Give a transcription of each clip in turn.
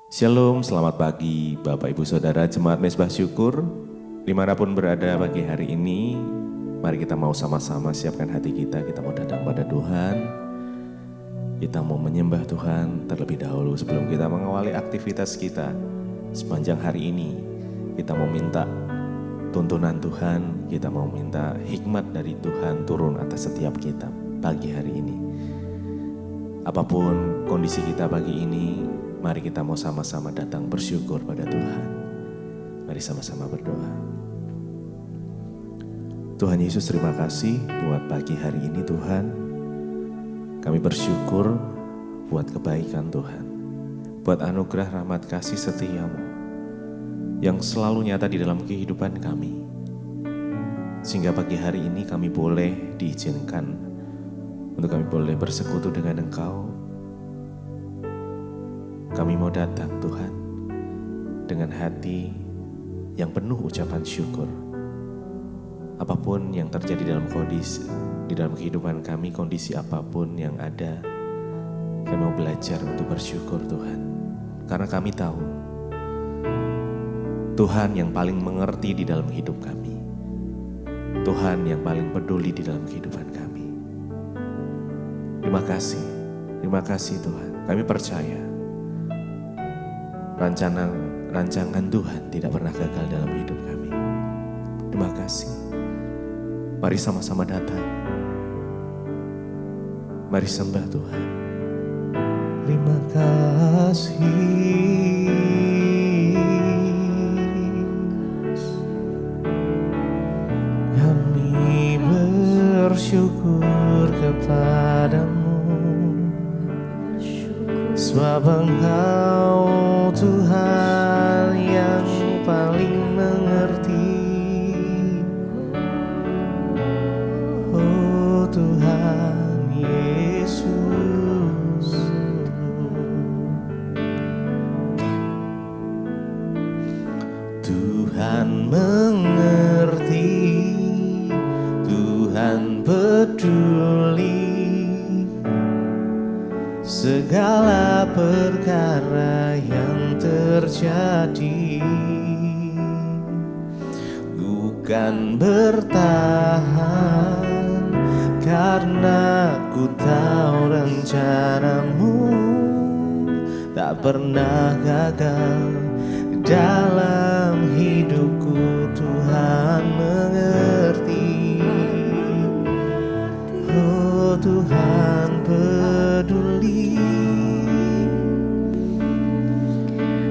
Shalom, selamat pagi Bapak Ibu Saudara Jemaat Mezbah Syukur. Dimanapun berada pagi hari ini, mari kita mau sama-sama siapkan hati kita mau datang pada Tuhan. Kita mau menyembah Tuhan terlebih dahulu sebelum kita mengawali aktivitas kita sepanjang hari ini. Kita mau minta tuntunan Tuhan, kita mau minta hikmat dari Tuhan turun atas setiap kita pagi hari ini. Apapun kondisi kita pagi ini, mari kita mau sama-sama datang bersyukur pada Tuhan. Mari sama-sama berdoa. Tuhan Yesus, terima kasih buat pagi hari ini Tuhan. Kami bersyukur buat kebaikan Tuhan, buat anugerah rahmat kasih setiamu yang selalu nyata di dalam kehidupan kami. Sehingga pagi hari ini kami boleh diizinkan untuk kami boleh bersekutu dengan Engkau. Kami mau datang Tuhan dengan hati yang penuh ucapan syukur. Apapun yang terjadi dalam kondisi, di dalam kehidupan kami, kondisi apapun yang ada, kami mau belajar untuk bersyukur Tuhan. Karena kami tahu Tuhan yang paling mengerti di dalam hidup kami. Tuhan yang paling peduli di dalam kehidupan kami. Terima kasih Tuhan. Kami percaya rancangan Tuhan tidak pernah gagal dalam hidup kami. Terima kasih. Mari sama-sama datang. Mari sembah Tuhan. Terima kasih. Kami bersyukur kepadamu, sebab Engkau Tuhan yang paling mengerti. Oh Tuhan Yesus, Tuhan mengerti, Tuhan peduli segala perkara yang terjadi. Bukan bertahan karena ku tahu rencanamu tak pernah gagal dalam hidupku. Tuhan mengerti, oh Tuhan peduli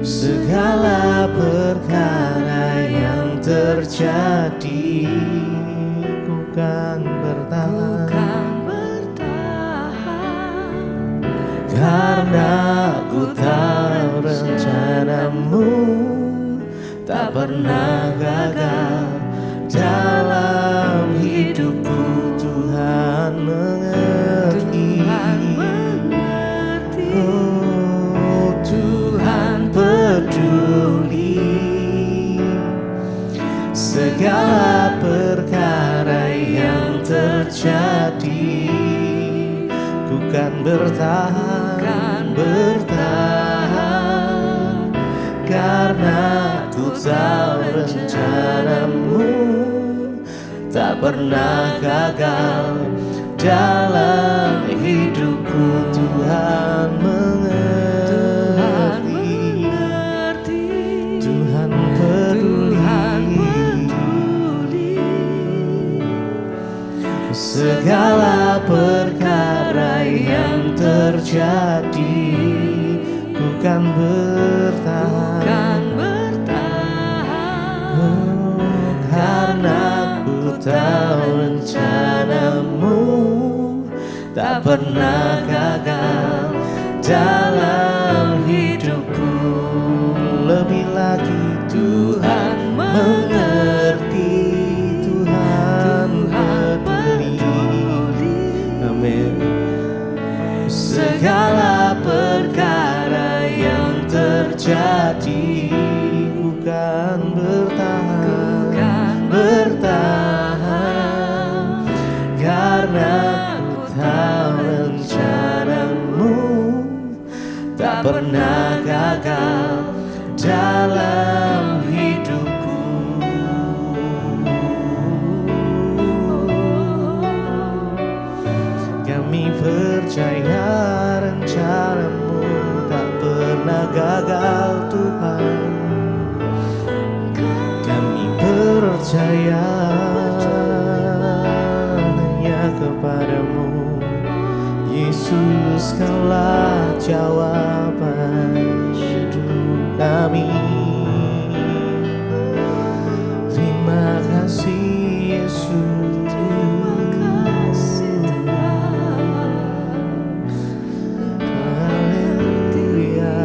segala perkara yang terjadi. Bukan bertahan karena ku tahu rencanamu tak pernah gagal dalam hidupku. Tuhan mengerti, oh Tuhan peduli segala perkara yang terjadi. Bukan bertahan karena ku tahu rencanamu tak pernah gagal dalam hidupku. Tuhan mengerti, Tuhan peduli segala perkara yang terjadi. Bukan bertahan karena ku tahu rencanamu tak pernah gagal dalam hidupku. Lebih lagi Tuhan mengerti, Tuhan peduli, amin. Segala perkara yang terjadi. Bukan bertahan karena ku tahu rencanamu tak pernah gagal gagal dalam hidupku. Kami percaya rencanamu tak pernah gagal Tuhan. Kami percaya hanya kepadamu Yesus, Kaulah jawaban hidup kami. Terima kasih Yesus. Terima kasih Haleluya.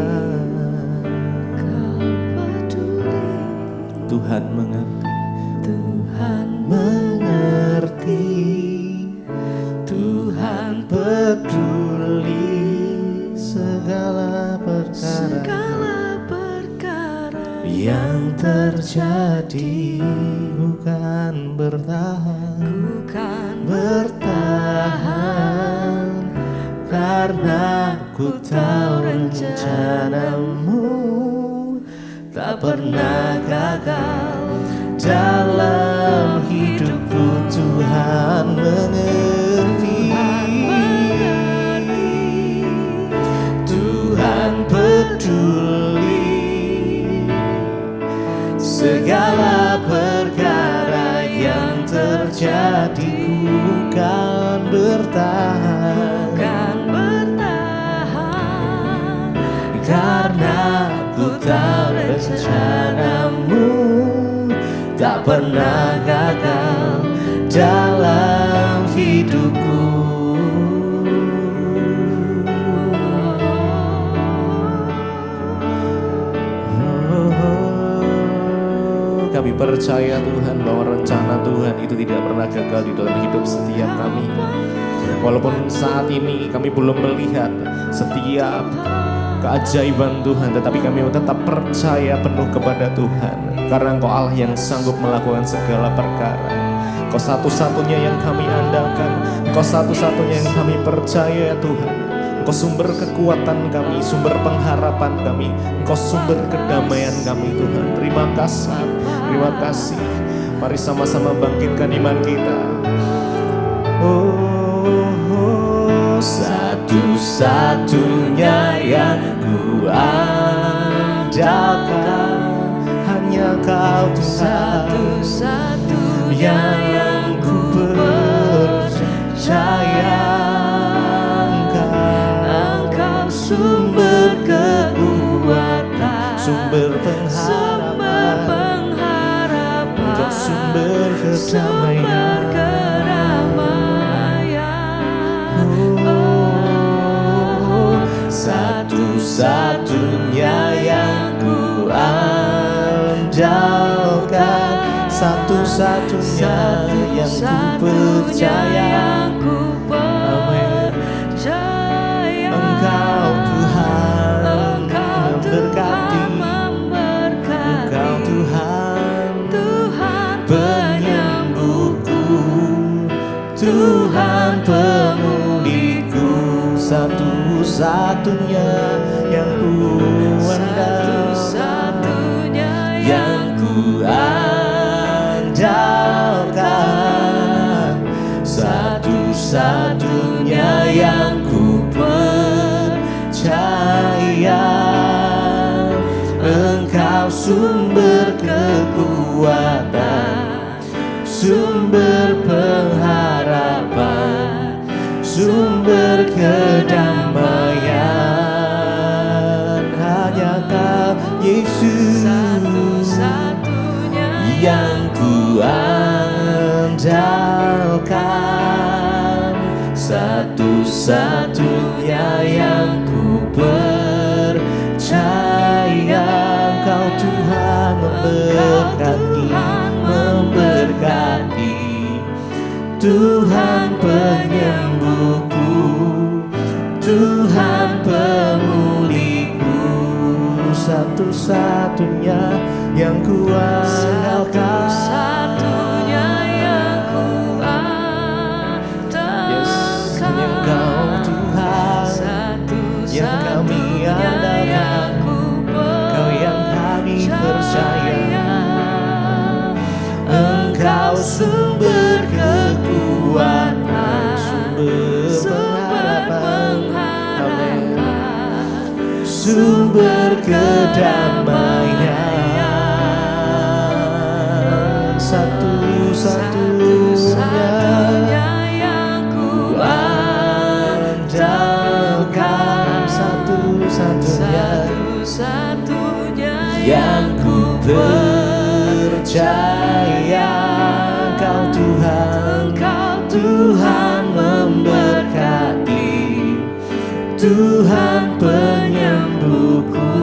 Kau peduli. Tuhan mengerti. Tuhan Mengerti. Tuhan peduli segala perkara yang terjadi. Bukan bertahan karena ku tahu rencanamu tak pernah gagal dalam hidupku. Tuhan mengerti. Tuhan peduli segala perkara yang terjadi. Bukan bertahan karena ku tahu rencanamu tak pernah gagal dalam hidupku. Kami percaya Tuhan bahwa rencana Tuhan itu tidak pernah gagal di dalam hidup setiap kami. Walaupun saat ini kami belum melihat setiap keajaiban Tuhan, tetapi kami tetap percaya penuh kepada Tuhan. Karena Engkau Allah yang sanggup melakukan segala perkara. Engkau satu-satunya yang kami andalkan. Engkau satu-satunya yang kami percaya Tuhan. Engkau sumber kekuatan kami, sumber pengharapan kami. Engkau sumber kedamaian kami Tuhan. Terima kasih, terima kasih. Mari sama-sama bangkitkan iman kita. Satu-satunya yang ku andalkan hanya Kau Tuhan. Satu-satunya yang ku percaya. Engkau sumber kekuatan, sumber pengharapan, Engkau sumber kedamaian. Satu-satunya yang ku andalkan, satu-satunya yang ku percaya. Engkau Tuhan memberkati. Engkau Tuhan penyembuhku, Tuhan pemulihku. Satu-satunya yang ku andalkan, yang ku andalkan, satu-satunya yang ku percaya. Engkau sumber kekuatan, sumber pengharapan, sumber kedamaian. Hanya Kau Yesus, satu-satunya yang ku andalkan, satu-satunya yang ku percaya. Engkau Tuhan memberkati, Tuhan penyembuhku, Tuhan pemulihku. Satu-satunya yang ku andalkan, satu-satunya yang ku andalkan. Yes, Engkau Tuhan yang kami andalkan. Engkau sumber kekuatan, sumber pengharapan, sumber kedamaian, satu-satunya yang ku andalkan, satu-satunya yang ku percaya. Engkau Tuhan memberkati, Tuhan penyembuhku,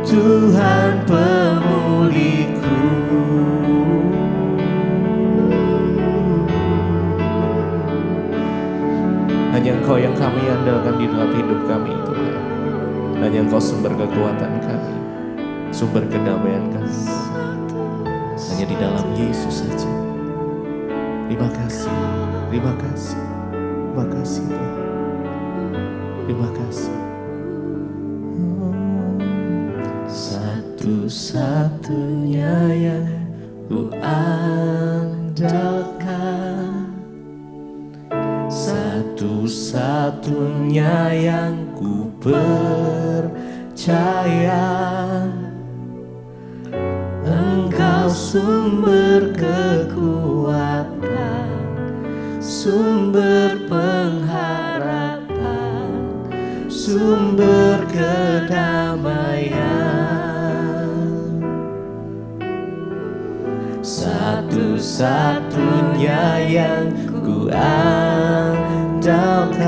Tuhan pemulihku. Hanya Engkau yang kami andalkan di dalam hidup kami, Tuhan. Hanya Engkau sumber kekuatan kami, sumber kedamaian kami. Hanya di dalam Yesus saja. Terima kasih, terima kasih, terima kasih Tuhan. Terima kasih. Satu-satunya yang ku andalkan, satu-satunya yang ku percaya. Engkau sumber kekuatan, sumber pengharapan, sumber kedamaian, satu-satunya yang ku andalkan,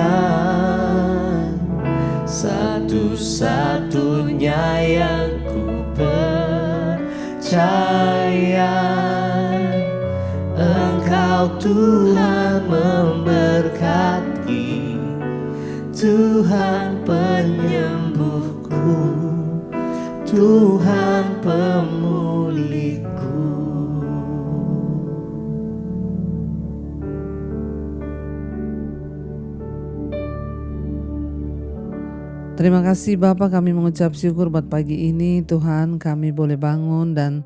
satu-satunya yang ku percaya. Engkau Tuhan memberkati, Tuhan penyembuhku, Tuhan pemulihku. Terima kasih Bapak, kami mengucap syukur buat pagi ini. Tuhan, kami boleh bangun dan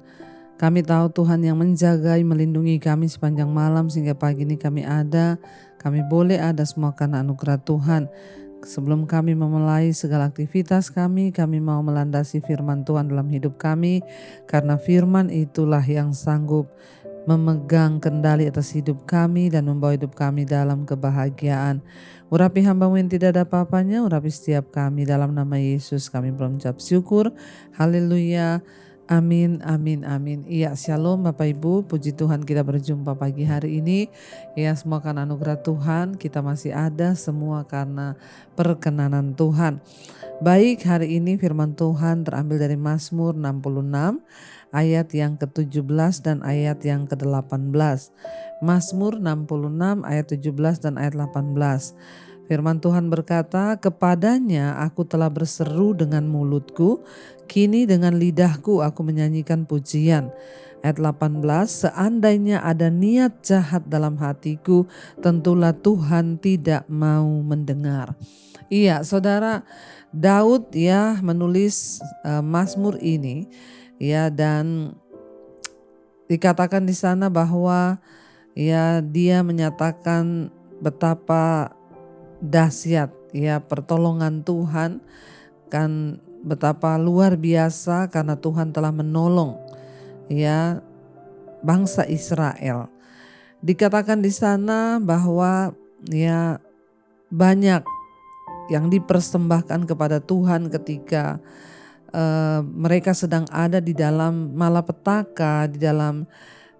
kami tahu Tuhan yang menjaga, melindungi kami sepanjang malam sehingga pagi ini kami ada. Kami boleh ada semua karena anugerah Tuhan. Sebelum kami memulai segala aktivitas kami mau melandasi firman Tuhan dalam hidup kami. Karena firman itulah yang sanggup memegang kendali atas hidup kami dan membawa hidup kami dalam kebahagiaan. Urapi hamba-Mu yang tidak ada apa-apanya, urapi setiap kami dalam nama Yesus kami berucap syukur. Haleluya. Amin, amin, amin. Iya, shalom Bapak Ibu, puji Tuhan kita berjumpa pagi hari ini. Ya, semua karena anugerah Tuhan, kita masih ada semua karena perkenanan Tuhan. Baik, hari ini firman Tuhan terambil dari Mazmur 66 ayat yang ke-17 dan ayat yang ke-18. Mazmur 66 ayat 17 dan ayat 18. Firman Tuhan berkata, kepadanya aku telah berseru dengan mulutku, kini dengan lidahku aku menyanyikan pujian. Ayat 18, seandainya ada niat jahat dalam hatiku, tentulah Tuhan tidak mau mendengar. Iya, saudara, Daud ya menulis Mazmur ini ya, dan dikatakan di sana bahwa ya dia menyatakan betapa dahsyat ya pertolongan Tuhan, kan betapa luar biasa karena Tuhan telah menolong ya bangsa Israel. Dikatakan di sana bahwa ya banyak yang dipersembahkan kepada Tuhan ketika mereka sedang ada di dalam malapetaka, di dalam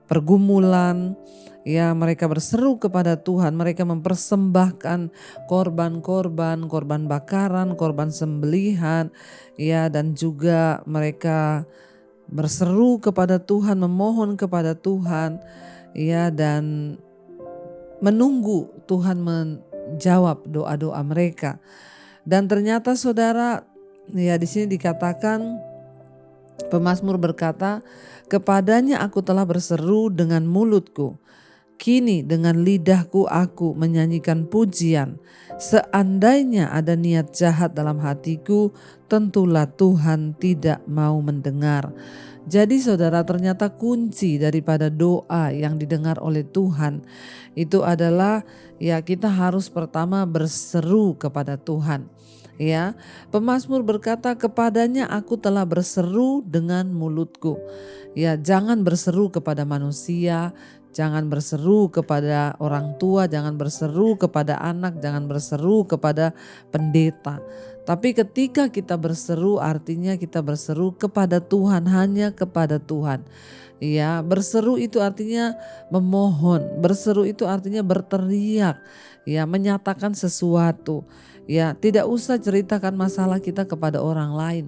pergumulan. Ya, mereka berseru kepada Tuhan, mereka mempersembahkan korban-korban, korban bakaran, korban sembelihan, ya, dan juga mereka berseru kepada Tuhan, memohon kepada Tuhan, ya, dan menunggu Tuhan menjawab doa-doa mereka. Dan ternyata saudara, ya di sini dikatakan pemazmur berkata, kepadanya aku telah berseru dengan mulutku. Kini dengan lidahku aku menyanyikan pujian. Seandainya ada niat jahat dalam hatiku, tentulah Tuhan tidak mau mendengar. Jadi saudara, ternyata kunci daripada doa yang didengar oleh Tuhan itu adalah kita harus pertama berseru kepada Tuhan. Pemazmur berkata, kepadanya aku telah berseru dengan mulutku. Jangan berseru kepada manusia, jangan berseru kepada orang tua, jangan berseru kepada anak, jangan berseru kepada pendeta. Tapi ketika kita berseru, artinya kita berseru kepada Tuhan, hanya kepada Tuhan. Berseru itu artinya memohon, berseru itu artinya berteriak, menyatakan sesuatu. Tidak usah ceritakan masalah kita kepada orang lain.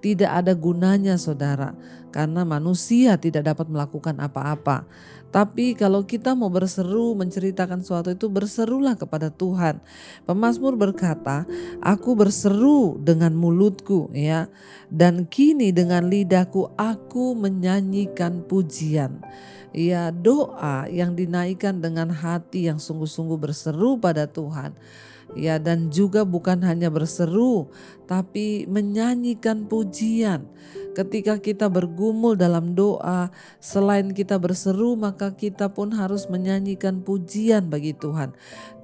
Tidak ada gunanya saudara, karena manusia tidak dapat melakukan apa-apa. Tapi kalau kita mau berseru, menceritakan sesuatu itu, berserulah kepada Tuhan. Pemazmur berkata, aku berseru dengan mulutku, dan kini dengan lidahku aku menyanyikan pujian. Doa yang dinaikkan dengan hati yang sungguh-sungguh berseru pada Tuhan. Dan juga bukan hanya berseru, tapi menyanyikan pujian. Ketika kita bergumul dalam doa, selain kita berseru, maka kita pun harus menyanyikan pujian bagi Tuhan.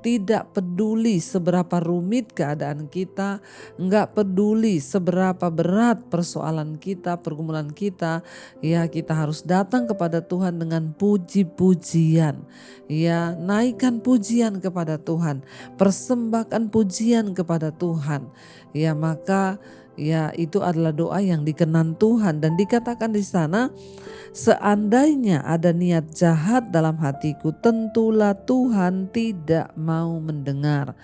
Tidak peduli seberapa rumit keadaan kita, enggak peduli seberapa berat persoalan kita, pergumulan kita, kita harus datang kepada Tuhan dengan puji-pujian. Naikkan pujian kepada Tuhan, persembahkan pujian kepada Tuhan. Maka itu adalah doa yang dikenan Tuhan, dan dikatakan di sana, seandainya ada niat jahat dalam hatiku, tentulah Tuhan tidak mau mendengar.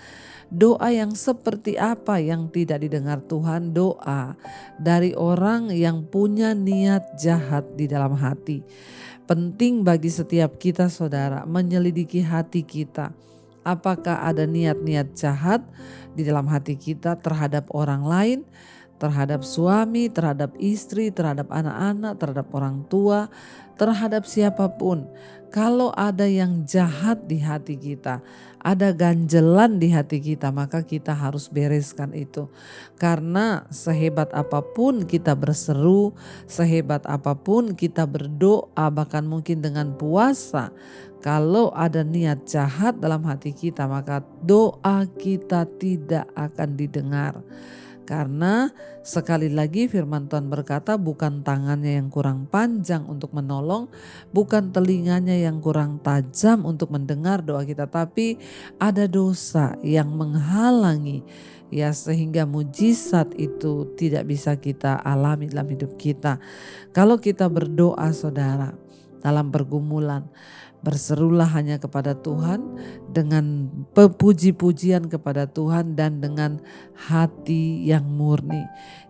Doa yang seperti apa yang tidak didengar Tuhan? Doa dari orang yang punya niat jahat di dalam hati. Penting bagi setiap kita saudara menyelidiki hati kita. Apakah ada niat-niat jahat di dalam hati kita terhadap orang lain, terhadap suami, terhadap istri, terhadap anak-anak, terhadap orang tua, terhadap siapapun. Kalau ada yang jahat di hati kita, ada ganjelan di hati kita, maka kita harus bereskan itu. Karena sehebat apapun kita berseru, sehebat apapun kita berdoa, bahkan mungkin dengan puasa, kalau ada niat jahat dalam hati kita, maka doa kita tidak akan didengar. Karena sekali lagi firman Tuhan berkata, bukan tangannya yang kurang panjang untuk menolong, bukan telinganya yang kurang tajam untuk mendengar doa kita, tapi ada dosa yang menghalangi sehingga mujizat itu tidak bisa kita alami dalam hidup kita. Kalau kita berdoa saudara dalam pergumulan, berserulah hanya kepada Tuhan dengan puji-pujian kepada Tuhan dan dengan hati yang murni.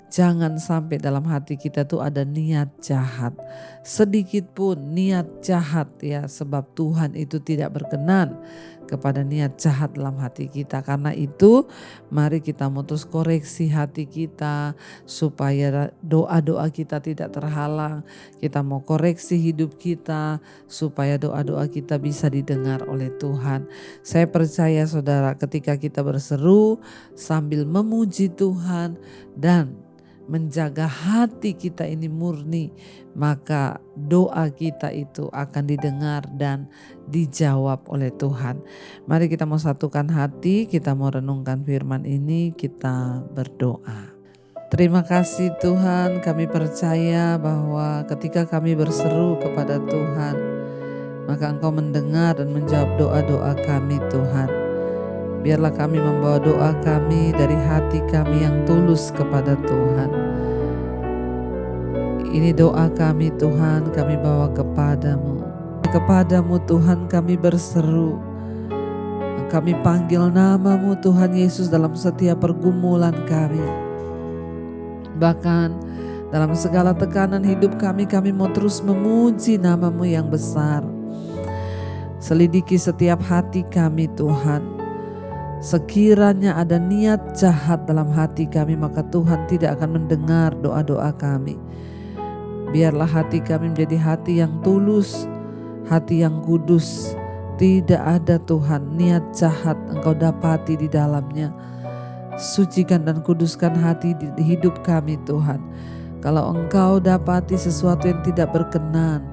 Jangan sampai dalam hati kita tuh ada niat jahat. Sedikit pun niat jahat sebab Tuhan itu tidak berkenan kepada niat jahat dalam hati kita. Karena itu mari kita mutus koreksi hati kita supaya doa-doa kita tidak terhalang. Kita mau koreksi hidup kita supaya doa-doa kita bisa didengar oleh Tuhan. Saya percaya saudara, ketika kita berseru sambil memuji Tuhan dan menjaga hati kita ini murni, maka doa kita itu akan didengar dan dijawab oleh Tuhan. Mari kita mau satukan hati, kita mau renungkan firman ini, kita berdoa. Terima kasih Tuhan, kami percaya bahwa ketika kami berseru kepada Tuhan, maka Engkau mendengar dan menjawab doa-doa kami Tuhan. Biarlah kami membawa doa kami dari hati kami yang tulus kepada Tuhan. Ini doa kami Tuhan, kami bawa kepadamu. Kepadamu Tuhan kami berseru. Kami panggil namamu Tuhan Yesus dalam setiap pergumulan kami. Bahkan dalam segala tekanan hidup kami mau terus memuji namamu yang besar. Selidiki setiap hati kami Tuhan. Sekiranya ada niat jahat dalam hati kami, maka Tuhan tidak akan mendengar doa-doa kami. Biarlah hati kami menjadi hati yang tulus, hati yang kudus, Tidak ada Tuhan niat jahat Engkau dapati di dalamnya. Sucikan dan kuduskan hati di hidup kami Tuhan. Kalau Engkau dapati sesuatu yang tidak berkenan,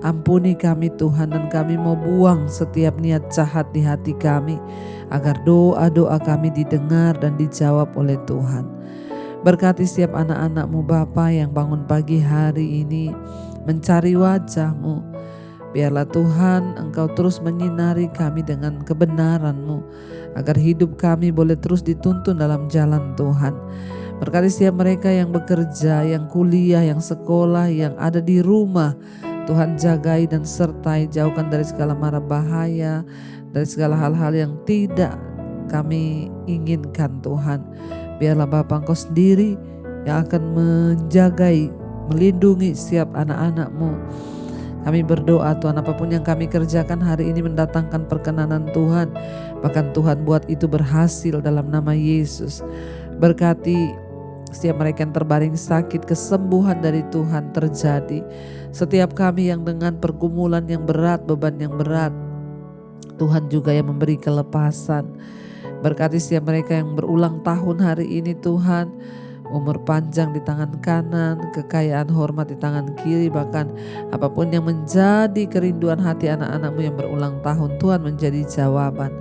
ampuni kami Tuhan, dan kami mau buang setiap niat jahat di hati kami, agar doa-doa kami didengar dan dijawab oleh Tuhan. Berkati setiap anak-anak-Mu Bapa yang bangun pagi hari ini mencari wajah-Mu. Biarlah Tuhan Engkau terus menyinari kami dengan kebenaran-Mu, agar hidup kami boleh terus dituntun dalam jalan Tuhan. Berkati setiap mereka yang bekerja, yang kuliah, yang sekolah, yang ada di rumah. Tuhan jagai dan sertai, jauhkan dari segala mara bahaya, dari segala hal-hal yang tidak kami inginkan Tuhan. Biarlah Bapa Engkau sendiri yang akan menjagai, melindungi setiap anak-anak-Mu. Kami berdoa Tuhan, apapun yang kami kerjakan hari ini mendatangkan perkenanan Tuhan. Bahkan Tuhan buat itu berhasil dalam nama Yesus. Berkati setiap mereka yang terbaring sakit, kesembuhan dari Tuhan terjadi. Setiap kami yang dengan pergumulan yang berat, beban yang berat, Tuhan juga yang memberi kelepasan. Berkati setiap mereka yang berulang tahun hari ini Tuhan, umur panjang di tangan kanan, kekayaan hormat di tangan kiri, bahkan apapun yang menjadi kerinduan hati anak-anak-Mu yang berulang tahun, Tuhan menjadi jawaban.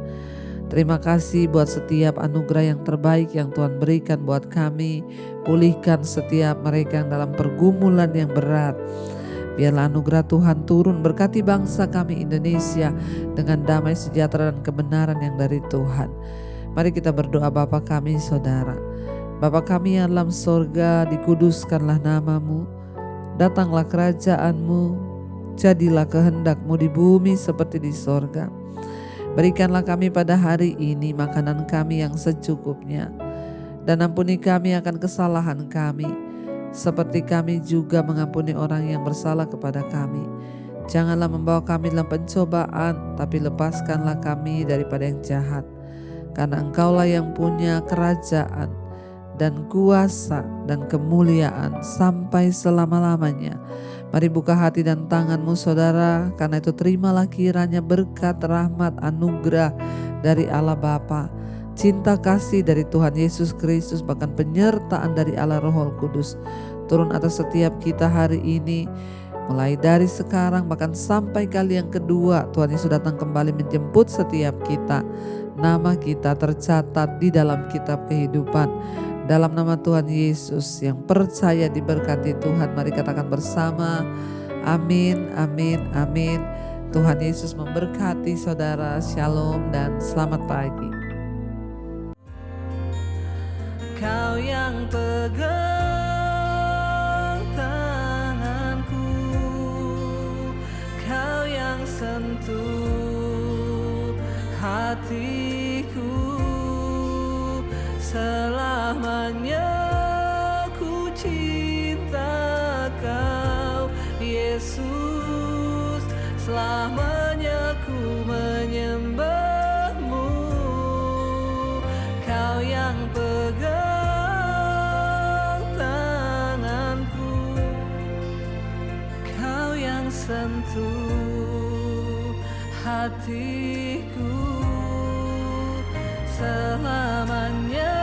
Terima kasih buat setiap anugerah yang terbaik yang Tuhan berikan buat kami. Pulihkan setiap mereka yang dalam pergumulan yang berat. Biarlah anugerah Tuhan turun, berkati bangsa kami Indonesia dengan damai sejahtera dan kebenaran yang dari Tuhan. Mari kita berdoa. Bapa kami saudara, Bapa kami yang dalam sorga, dikuduskanlah nama-Mu, datanglah kerajaan-Mu, jadilah kehendak-Mu di bumi seperti di sorga. Berikanlah kami pada hari ini makanan kami yang secukupnya, dan ampuni kami akan kesalahan kami, seperti kami juga mengampuni orang yang bersalah kepada kami. Janganlah membawa kami dalam pencobaan, tapi lepaskanlah kami daripada yang jahat. Karena Engkaulah yang punya kerajaan dan kuasa dan kemuliaan sampai selama-lamanya. Mari buka hati dan tangan-Mu saudara, karena itu terimalah kiranya berkat, rahmat, anugerah dari Allah Bapa, cinta kasih dari Tuhan Yesus Kristus, bahkan penyertaan dari Allah Roh Kudus turun atas setiap kita hari ini. Mulai dari sekarang bahkan sampai kali yang kedua Tuhan Yesus datang kembali menjemput setiap kita. Nama kita tercatat di dalam kitab kehidupan. Dalam nama Tuhan Yesus yang percaya diberkati Tuhan, mari katakan bersama, amin, amin, amin. Tuhan Yesus memberkati saudara. Shalom dan selamat pagi. Kau yang pegang tanganku, Kau yang sentuh hatiku, selamanya ku cinta Kau Yesus, selamanya ku menyembah-Mu. Kau yang pegang tanganku, Kau yang sentuh hatiku, selamanya